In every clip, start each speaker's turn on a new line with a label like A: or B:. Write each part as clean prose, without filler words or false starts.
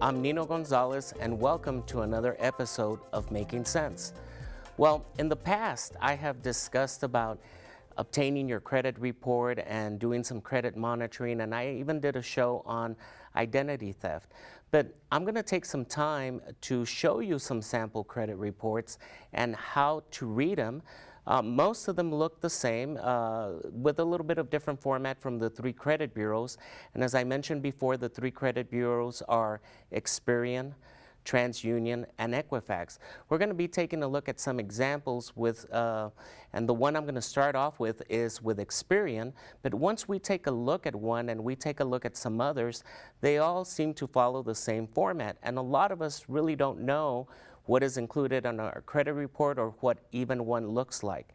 A: I'm Nino Gonzalez, and welcome to another episode of Making Sense. Well, in the past, I have discussed about obtaining your credit report and doing some credit monitoring, and I even did a show on identity theft. But I'm going to take some time to show you some sample credit reports and how to read them. Most of them look the same with a little bit of different format from the three credit bureaus. And as I mentioned before, the three credit bureaus are Experian, TransUnion, and Equifax. We're going to be taking a look at some examples with, and the one I'm going to start off with is with Experian. But once we take a look at one and we take a look at some others, they all seem to follow the same format. And a lot of us really don't know what is included on our credit report or what even one looks like.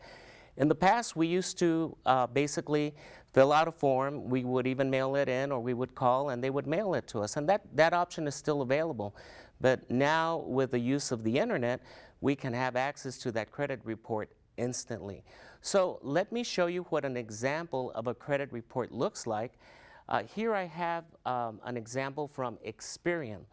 A: In the past, we used to basically fill out a form. We would even mail it in, or we would call and they would mail it to us. And that option is still available. But now, with the use of the internet, we can have access to that credit report instantly. So let me show you what an example of a credit report looks like. Here I have an example from Experian.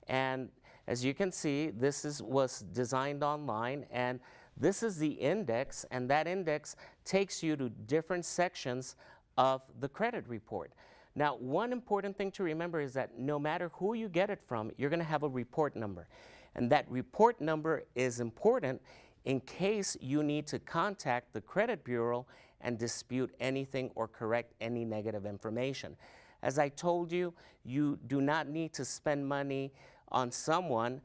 A: And as you can see, this was designed online, and this is the index, and that index takes you to different sections of the credit report. Now, one important thing to remember is that no matter who you get it from, you're going to have a report number. And that report number is important in case you need to contact the credit bureau and dispute anything or correct any negative information. As I told you, you do not need to spend money on someone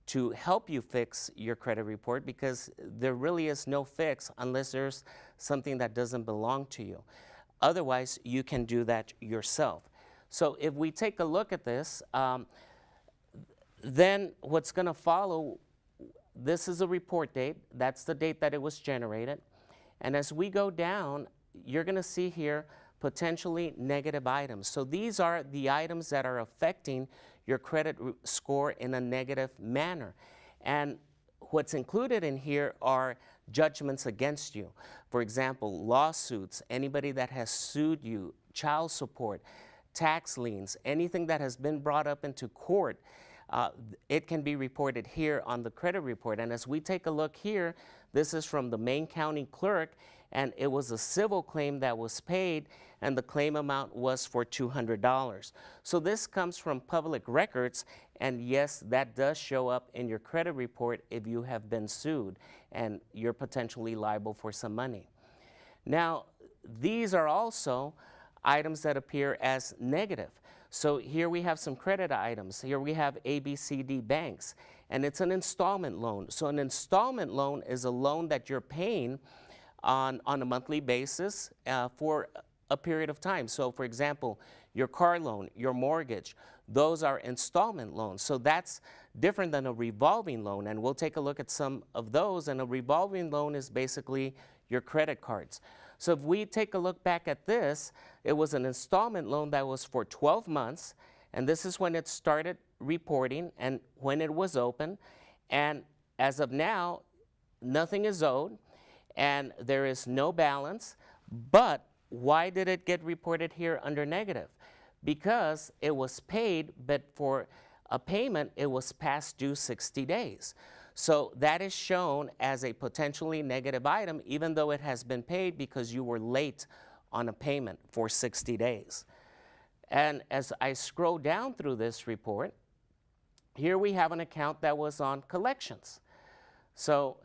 A: to help you fix your credit report, because there really is no fix unless there's something that doesn't belong to you. Otherwise, you can do that yourself. So if we take a look at this, then what's going to follow, this is a report date. That's the date that it was generated. And as we go down, you're going to see here potentially negative items. So these are the items that are affecting your credit score in a negative manner. And what's included in here are judgments against you. For example, lawsuits, anybody that has sued you, child support, tax liens, anything that has been brought up into court, it can be reported here on the credit report. And as we take a look here, this is from the Main County Clerk, and it was a civil claim that was paid, and the claim amount was for $200. So this comes from public records, and yes, that does show up in your credit report if you have been sued and you're potentially liable for some money. Now, these are also items that appear as negative. So here we have some credit items. Here we have ABCD banks, and it's an installment loan. So an installment loan is a loan that you're paying on a monthly basis for a period of time. So for example, your car loan, your mortgage, those are installment loans. So that's different than a revolving loan, and we'll take a look at some of those. And a revolving loan is basically your credit cards. So if we take a look back at this, it was an installment loan that was for 12 months, and this is when it started reporting and when it was open. And as of now, nothing is owed and there is no balance. But why did it get reported here under negative? Because it was paid, but for a payment, it was past due 60 days. So that is shown as a potentially negative item, even though it has been paid because you were late on a payment for 60 days. And as I scroll down through this report, here we have an account that was on collections. So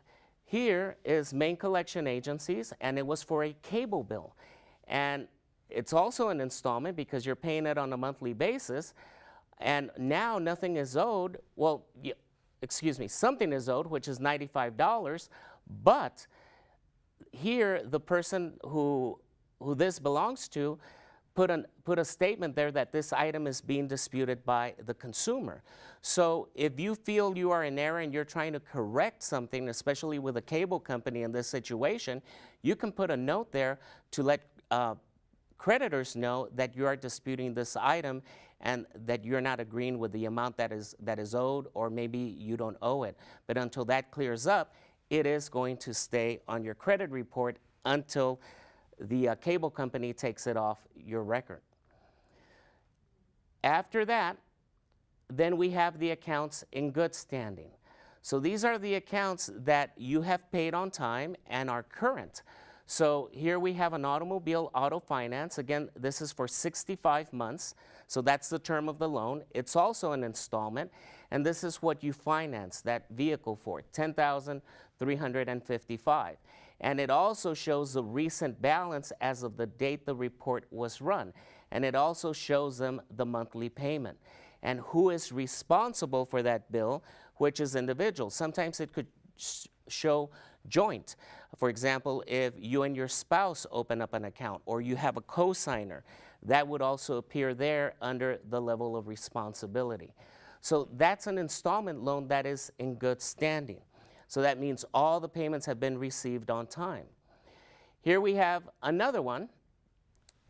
A: here is Main Collection Agencies, and it was for a cable bill. And it's also an installment because you're paying it on a monthly basis. And now nothing is owed. Well, excuse me, something is owed, which is $95. But here, the person who this belongs to put a statement there that this item is being disputed by the consumer. So if you feel you are in error and you're trying to correct something, especially with a cable company in this situation, you can put a note there to let creditors know that you are disputing this item and that you're not agreeing with the amount that is owed, or maybe you don't owe it. But until that clears up, it is going to stay on your credit report until the cable company takes it off your record. After that, then we have the accounts in good standing. So these are the accounts that you have paid on time and are current. So here we have an automobile auto finance. Again, this is for 65 months. So that's the term of the loan. It's also an installment. And this is what you finance that vehicle for, $10,355. And it also shows the recent balance as of the date the report was run. And it also shows them the monthly payment and who is responsible for that bill, which is individual. Sometimes it could show joint. For example, if you and your spouse open up an account or you have a co-signer, that would also appear there under the level of responsibility. So that's an installment loan that is in good standing. So that means all the payments have been received on time. Here we have another one.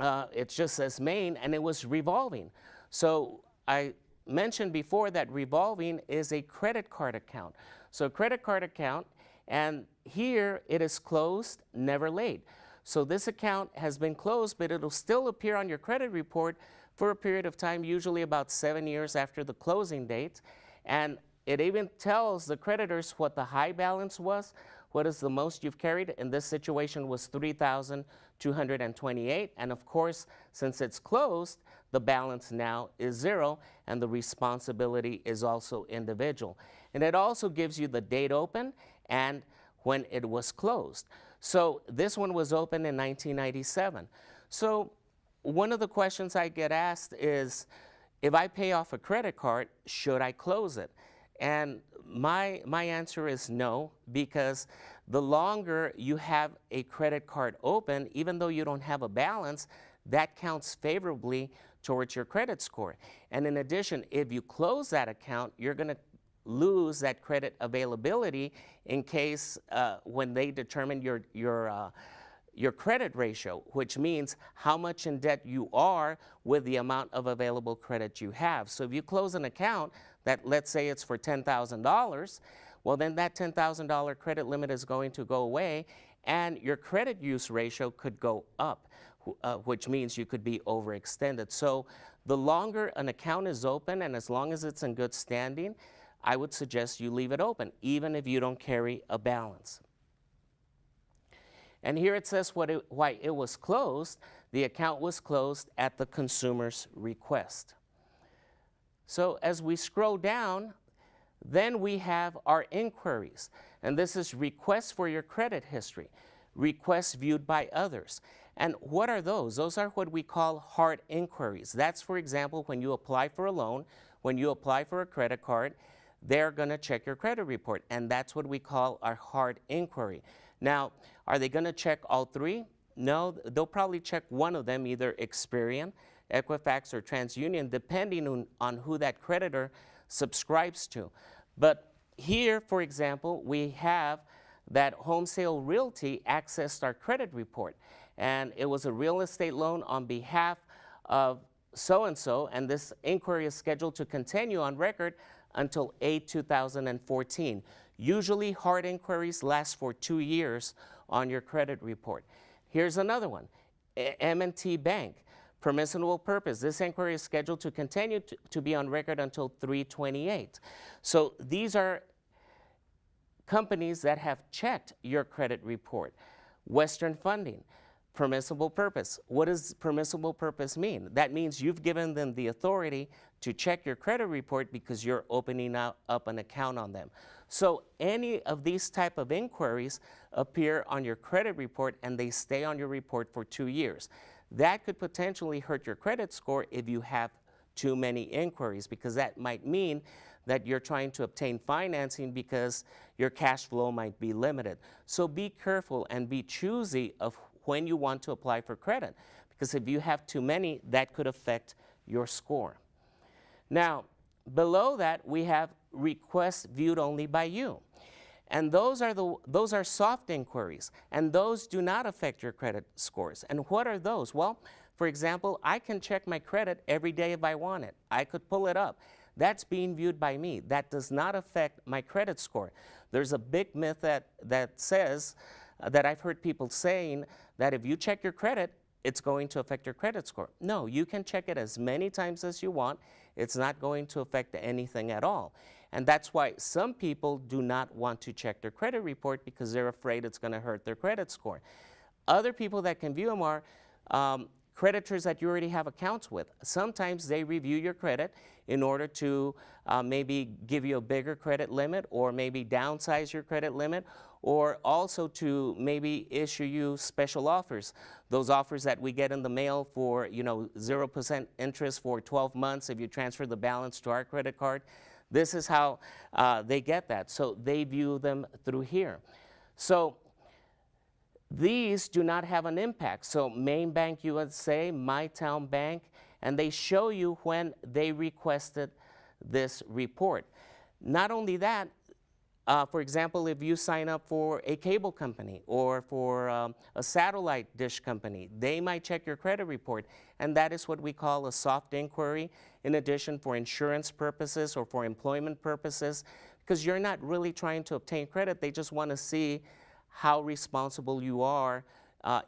A: It just says main, and it was revolving. So I mentioned before that revolving is a credit card account. So a credit card account, and here it is closed, never late. So this account has been closed, but it'll still appear on your credit report for a period of time, usually about 7 years after the closing date. And it even tells the creditors what the high balance was, what is the most you've carried. In this situation was $3,228. And of course, since it's closed, the balance now is 0, and the responsibility is also individual. And it also gives you the date open and when it was closed. So this one was open in 1997. So one of the questions I get asked is, if I pay off a credit card, should I close it? And my answer is no, because the longer you have a credit card open, even though you don't have a balance, that counts favorably towards your credit score. And in addition, if you close that account, you're going to lose that credit availability in case when they determine your credit ratio, which means how much in debt you are with the amount of available credit you have. So if you close an account that, let's say it's for $10,000, well, then that $10,000 credit limit is going to go away, and your credit use ratio could go up, which means you could be overextended. So the longer an account is open, and as long as it's in good standing, I would suggest you leave it open, even if you don't carry a balance. And here it says why it was closed. The account was closed at the consumer's request. So as we scroll down, then we have our inquiries. And this is requests for your credit history, requests viewed by others. And what are those? Those are what we call hard inquiries. That's, for example, when you apply for a loan, when you apply for a credit card, they're going to check your credit report. And that's what we call our hard inquiry. Now, are they going to check all three? No, they'll probably check one of them, either Experian, Equifax, or TransUnion, depending on who that creditor subscribes to. But here, for example, we have that Home Sale Realty accessed our credit report. And it was a real estate loan on behalf of so-and-so, and this inquiry is scheduled to continue on record until 8/2014. Usually, hard inquiries last for 2 years on your credit report. Here's another one, M&T Bank, permissible purpose. This inquiry is scheduled to continue to be on record until 3/28. So these are companies that have checked your credit report. Western Funding, permissible purpose. What does permissible purpose mean? That means you've given them the authority to check your credit report because you're opening up an account on them. So any of these type of inquiries appear on your credit report, and they stay on your report for 2 years. That could potentially hurt your credit score if you have too many inquiries, because that might mean that you're trying to obtain financing because your cash flow might be limited. So be careful and be choosy of when you want to apply for credit, because if you have too many, that could affect your score. Now, below that, we have requests viewed only by you. And those are soft inquiries, and those do not affect your credit scores. And what are those? Well, for example, I can check my credit every day if I want it. I could pull it up. That's being viewed by me. That does not affect my credit score. There's a big myth that says, that I've heard people saying, that if you check your credit it's going to affect your credit score. No, you can check it as many times as you want. It's not going to affect anything at all. And that's why some people do not want to check their credit report because they're afraid it's going to hurt their credit score. Other people that can view them are creditors that you already have accounts with. Sometimes they review your credit in order to maybe give you a bigger credit limit, or maybe downsize your credit limit, or also to maybe issue you special offers. Those offers that we get in the mail for 0% interest for 12 months if you transfer the balance to our credit card. This is how they get that. So they view them through here. So these do not have an impact. So Main Bank USA, My Town Bank, and they show you when they requested this report. Not only that, for example, if you sign up for a cable company or for a satellite dish company, they might check your credit report, and that is what we call a soft inquiry. In addition, for insurance purposes or for employment purposes, because you're not really trying to obtain credit, they just want to see how responsible you are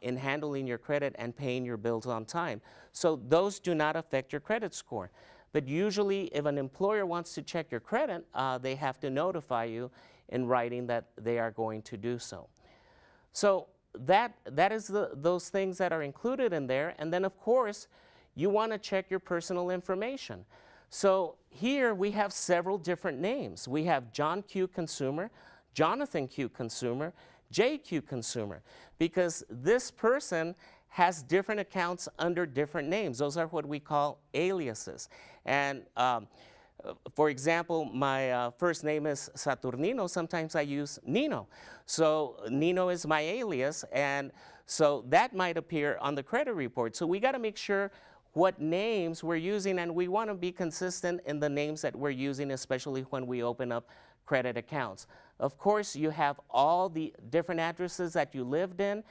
A: in handling your credit and paying your bills on time. So those do not affect your credit score. But usually if an employer wants to check your credit, they have to notify you in writing that they are going to do so. So that is those things that are included in there. And then of course, you want to check your personal information. So here we have several different names. We have John Q. Consumer, Jonathan Q. Consumer, JQ Consumer, because this person has different accounts under different names. Those are what we call aliases. And for example, my first name is Saturnino. Sometimes I use Nino. So Nino is my alias, and so that might appear on the credit report. So we got to make sure what names we're using, and we want to be consistent in the names that we're using, especially when we open up credit accounts. Of course, you have all the different addresses that you lived in.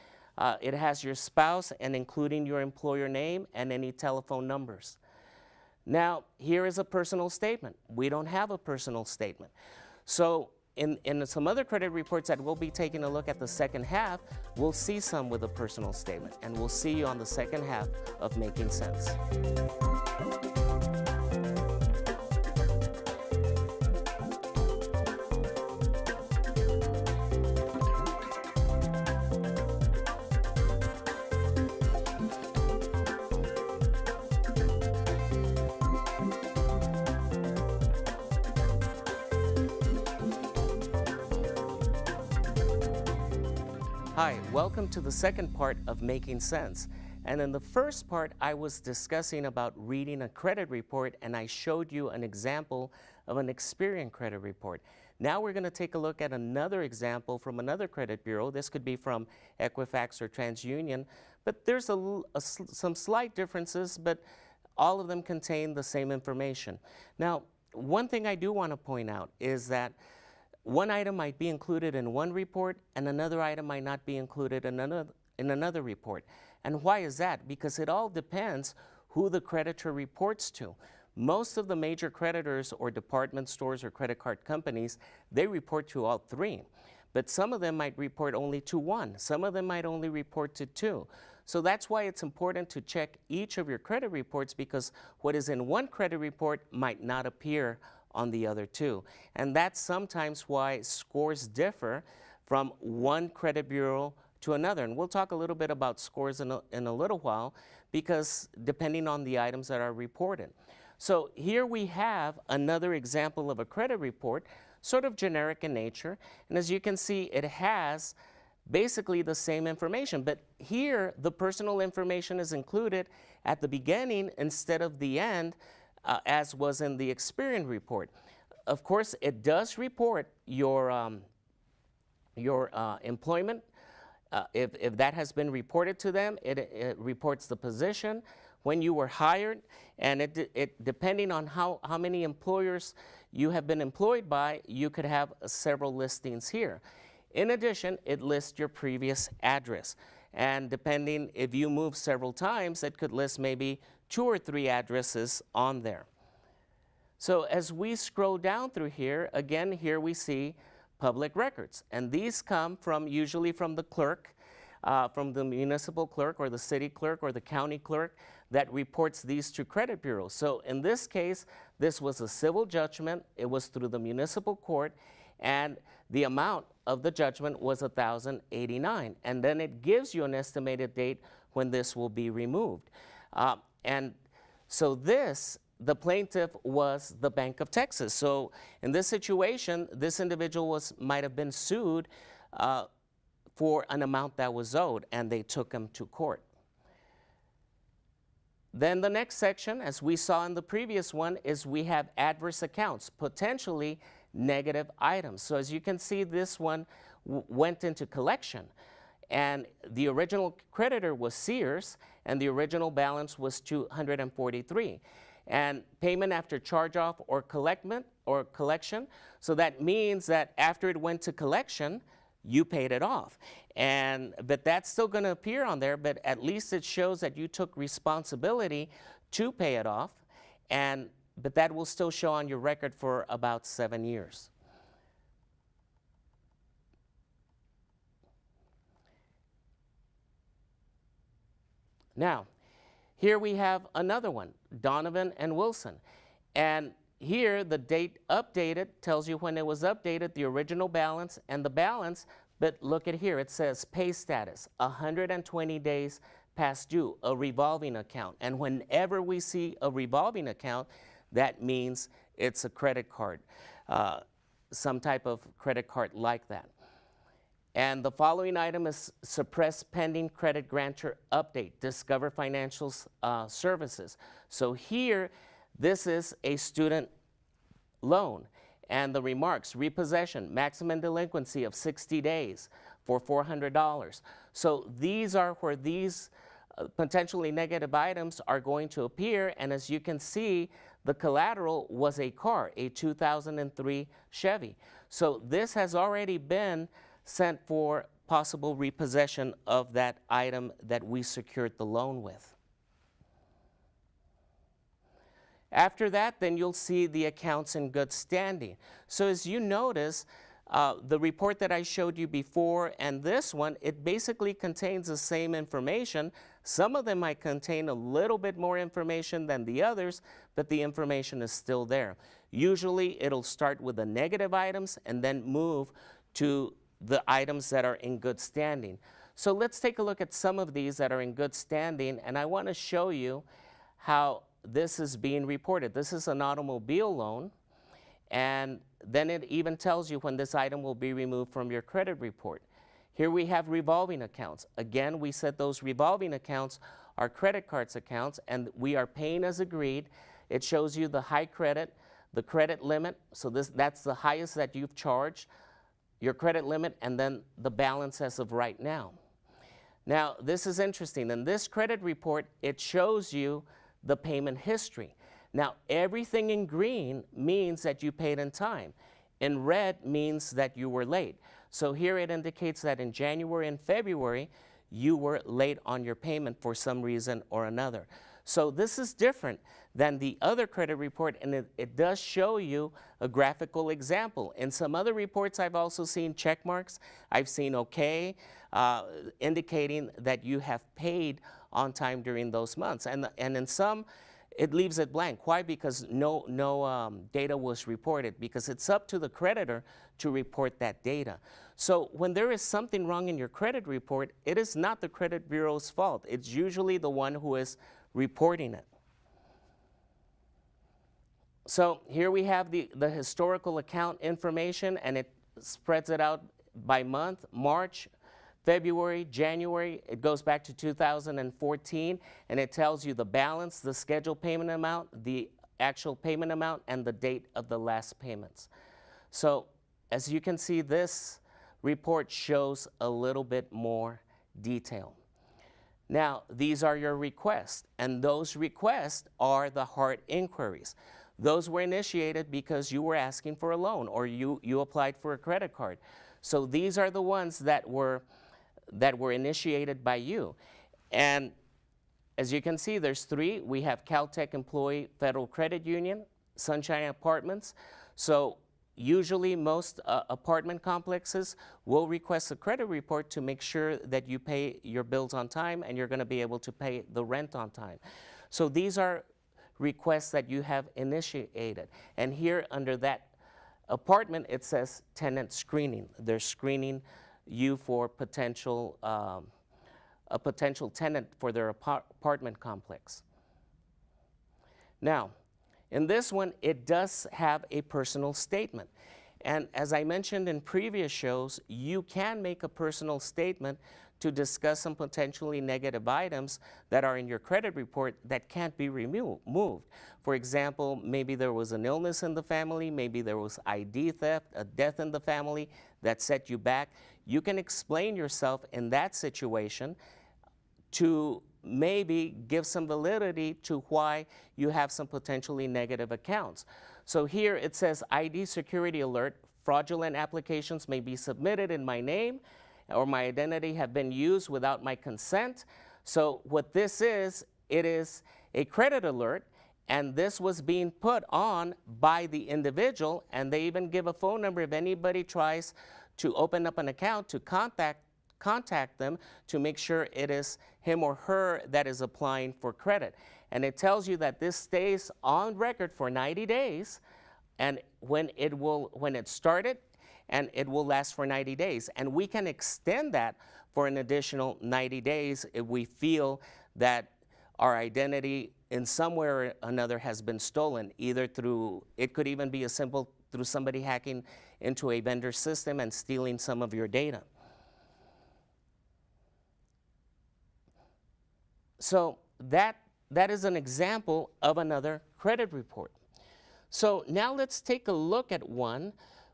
A: It has your spouse and including your employer name and any telephone numbers. Now, here is a personal statement. We don't have a personal statement. So in some other credit reports that we'll be taking a look at the second half, we'll see some with a personal statement. And we'll see you on the second half of Making Sense. Hi, welcome to the second part of Making Sense. And in the first part, I was discussing about reading a credit report, and I showed you an example of an Experian credit report. Now we're going to take a look at another example from another credit bureau. This could be from Equifax or TransUnion, but there's some slight differences, but all of them contain the same information. Now, one thing I do want to point out is that one item might be included in one report and another item might not be included in another report. And why is that? Because it all depends who the creditor reports to. Most of the major creditors or department stores or credit card companies, they report to all three. But some of them might report only to one. Some of them might only report to two. So that's why it's important to check each of your credit reports, because what is in one credit report might not appear on the other two. And that's sometimes why scores differ from one credit bureau to another. And we'll talk a little bit about scores in a little while, because depending on the items that are reported. So here we have another example of a credit report, sort of generic in nature. And as you can see, it has basically the same information. But here, the personal information is included at the beginning instead of the end, as was in the Experian report. Of course, it does report your employment. If that has been reported to them, it reports the position, when you were hired, and it depending on how many employers you have been employed by, you could have several listings here. In addition, it lists your previous address. And depending if you move several times, it could list maybe 2 or 3 addresses on there. So as we scroll down through here, again, here we see public records. And these come from, usually from the clerk. from the municipal clerk or the city clerk or the county clerk that reports these to credit bureaus. So in this case, this was a civil judgment. It was through the municipal court, and the amount of the judgment was $1,089. And then it gives you an estimated date when this will be removed. And so the plaintiff was the Bank of Texas. So in this situation, this individual might have been sued for an amount that was owed, and they took him to court. Then the next section, as we saw in the previous one, is we have adverse accounts, potentially negative items. So as you can see, this one went into collection, and the original creditor was Sears, and the original balance was $243. And payment after charge-off or collection, so that means that after it went to collection, you paid it off. But that's still going to appear on there, but at least it shows that you took responsibility to pay it off, but that will still show on your record for about 7 years. Now, here we have another one, Donovan and Wilson. And here, the date updated tells you when it was updated, the original balance and the balance. But look at here, it says pay status, 120 days past due, a revolving account. And whenever we see a revolving account, that means it's a credit card, some type of credit card like that. And the following item is suppress pending credit grantor update, Discover Financial Services. So here, this is a student loan, and the remarks, repossession, maximum delinquency of 60 days for $400. So these are where these potentially negative items are going to appear, and as you can see, the collateral was a car, a 2003 Chevy. So this has already been sent for possible repossession of that item that we secured the loan with. After that, then you'll see the accounts in good standing. So as you notice, the report that I showed you before and this one, it basically contains the same information. Some of them might contain a little bit more information than the others, but the information is still there. Usually it'll start with the negative items and then move to the items that are in good standing. So let's take a look at some of these that are in good standing, and I want to show you how this is being reported. This is an automobile loan, and then it even tells you when this item will be removed from your credit report. Here we have revolving accounts. Again, we said those revolving accounts are credit cards accounts, and we are paying as agreed. It shows you the high credit, the credit limit, so that's the highest that you've charged, your credit limit, and then the balance as of right now. Now, this is interesting. In this credit report, it shows you the payment history. Now, everything in green means that you paid in time. In red means that you were late. So here it indicates that in January and February, you were late on your payment for some reason or another. So this is different than the other credit report, and it does show you a graphical example. In some other reports, I've also seen check marks. I've seen OK, indicating that you have paid on time during those months. And in some, it leaves it blank. Why? Because no data was reported, because it's up to the creditor to report that data. So when there is something wrong in your credit report, it is not the credit bureau's fault. It's usually the one who is reporting it. So here we have the historical account information, and it spreads it out by month, March, February, January. It goes back to 2014, and it tells you the balance, the scheduled payment amount, the actual payment amount, and the date of the last payments. So as you can see, this report shows a little bit more detail. Now, these are your requests, and those requests are the hard inquiries. Those were initiated because you were asking for a loan, or you applied for a credit card. So these are the ones that were initiated by you. And as you can see, there's three. We have Caltech Employee Federal Credit Union, Sunshine Apartments. So usually most apartment complexes will request a credit report to make sure that you pay your bills on time and you're going to be able to pay the rent on time. So these are requests that you have initiated. And here under that apartment, it says tenant screening. They're screening you for potential, a potential tenant for their apartment complex. Now, in this one, it does have a personal statement. And as I mentioned in previous shows, you can make a personal statement to discuss some potentially negative items that are in your credit report that can't be removed. For example, maybe there was an illness in the family, maybe there was ID theft, a death in the family that set you back. You can explain yourself in that situation to maybe give some validity to why you have some potentially negative accounts. So here it says ID security alert, fraudulent applications may be submitted in my name or my identity have been used without my consent. So what this is, it is a credit alert, and this was being put on by the individual, and they even give a phone number if anybody tries to open up an account to contact them to make sure it is him or her that is applying for credit. And it tells you that this stays on record for 90 days, and when it started, and it will last for 90 days. And we can extend that for an additional 90 days if we feel that our identity in some way or another has been stolen, either through, it could even be as simple through somebody hacking into a vendor system and stealing some of your data. So that is an example of another credit report. So now let's take a look at one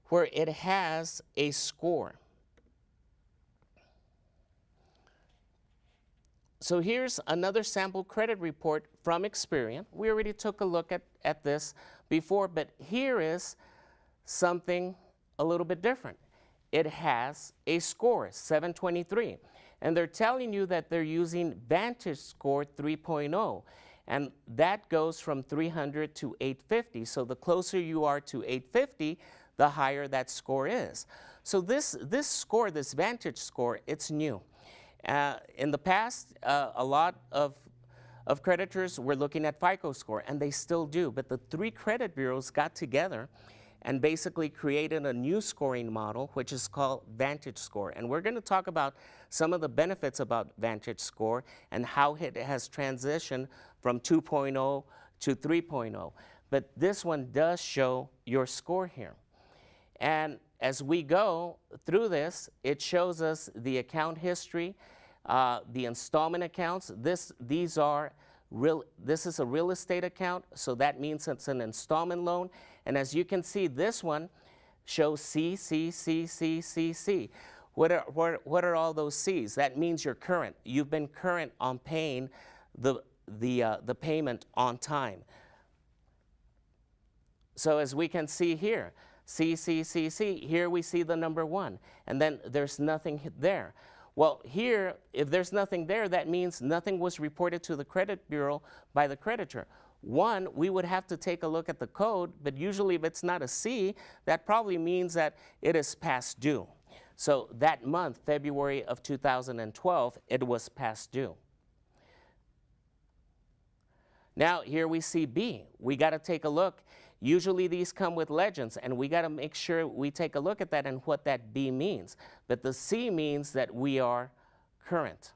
A: where it has a score. So here's another sample credit report from Experian. We already took a look at this before, but here is something a little bit different. It has a score, 723. And they're telling you that they're using VantageScore 3.0. And that goes from 300 to 850. So the closer you are to 850, the higher that score is. So this score, this VantageScore, it's new. In the past, a lot of creditors were looking at FICO score, and they still do. But the three credit bureaus got together and basically created a new scoring model, which is called VantageScore. And we're going to talk about some of the benefits about VantageScore and how it has transitioned from 2.0 to 3.0. But this one does show your score here. And as we go through this, it shows us the account history, the installment accounts. This is a real estate account, so that means it's an installment loan. And as you can see, this one shows C, C, C, C, C, C. What are all those C's? That means you're current. You've been current on paying the payment on time. So as we can see here, C, C, C, C, here we see the number 1, and then there's nothing there. Well, here, if there's nothing there, that means nothing was reported to the credit bureau by the creditor. One, we would have to take a look at the code, but usually if it's not a C, that probably means that it is past due. So that month, February of 2012, it was past due. Now, here we see B. We got to take a look. Usually these come with legends, and we got to make sure we take a look at that and what that B means. But the C means that we are current.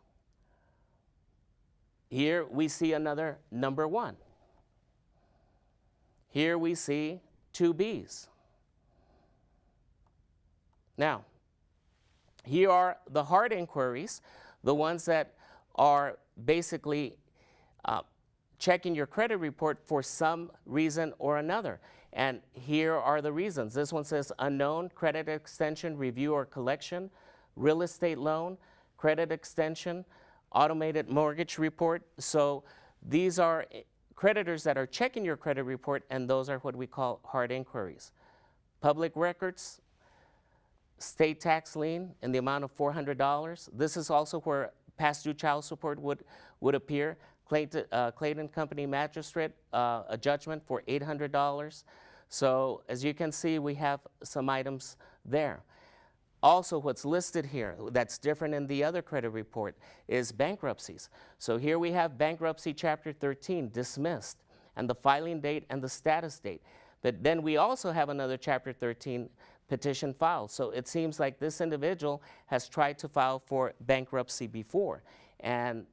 A: Here we see another number 1. Here we see 2 B's. Now, here are the hard inquiries, the ones that are basically checking your credit report for some reason or another. And here are the reasons. This one says unknown, credit extension, review or collection, real estate loan, credit extension, automated mortgage report. So these are creditors that are checking your credit report, and those are what we call hard inquiries. Public records, state tax lien in the amount of $400. This is also where past due child support would appear. Clayton Company Magistrate, a judgment for $800. So as you can see, we have some items there. Also, what's listed here that's different in the other credit report is bankruptcies. So here we have bankruptcy Chapter 13 dismissed, and the filing date and the status date. But then we also have another Chapter 13 petition filed. So it seems like this individual has tried to file for bankruptcy before, and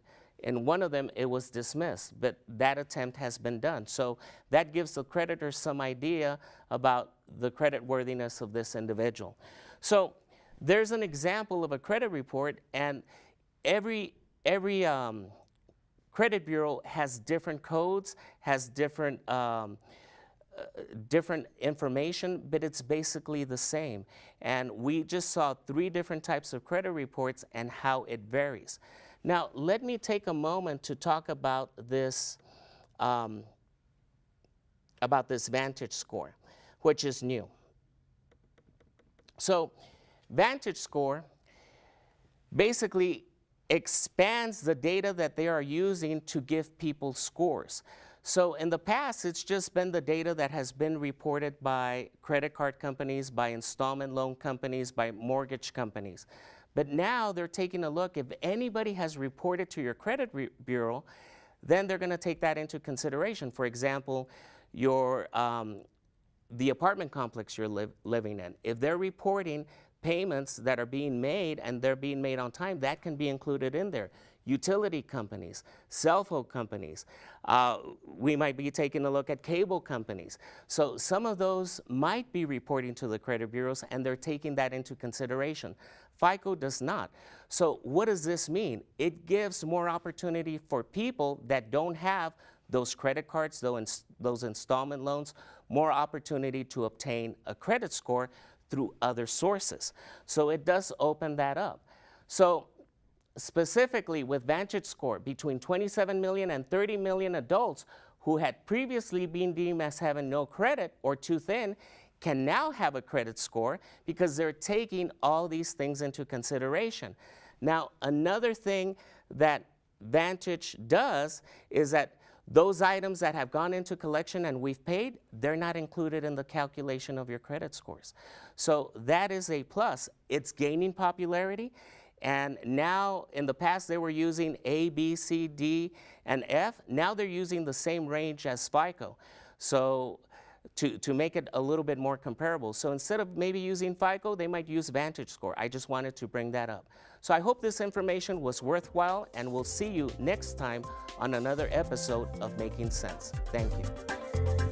A: in one of them it was dismissed, but that attempt has been done. So that gives the creditor some idea about the creditworthiness of this individual. So there's an example of a credit report, and every credit bureau has different codes, has different information, but it's basically the same. And we just saw 3 different types of credit reports and how it varies. Now, let me take a moment to talk about this VantageScore, which is new. So VantageScore basically expands the data that they are using to give people scores. So in the past, it's just been the data that has been reported by credit card companies, by installment loan companies, by mortgage companies. But now they're taking a look. If anybody has reported to your credit bureau, then they're going to take that into consideration. For example, the apartment complex you're living in. If they're reporting payments that are being made and they're being made on time, that can be included in there. Utility companies, cell phone companies. We might be taking a look at cable companies. So some of those might be reporting to the credit bureaus, and they're taking that into consideration. FICO does not. So what does this mean? It gives more opportunity for people that don't have those credit cards, those installment loans, more opportunity to obtain a credit score through other sources. So it does open that up. So specifically with VantageScore, between 27 million and 30 million adults who had previously been deemed as having no credit or too thin can now have a credit score because they're taking all these things into consideration. Now, another thing that Vantage does is that those items that have gone into collection and we've paid, they're not included in the calculation of your credit scores. So that is a plus. It's gaining popularity. And now, in the past, they were using A, B, C, D, and F. Now they're using the same range as FICO, so to make it a little bit more comparable. So instead of maybe using FICO, they might use VantageScore. I just wanted to bring that up. So I hope this information was worthwhile, and we'll see you next time on another episode of Making Sense. Thank you.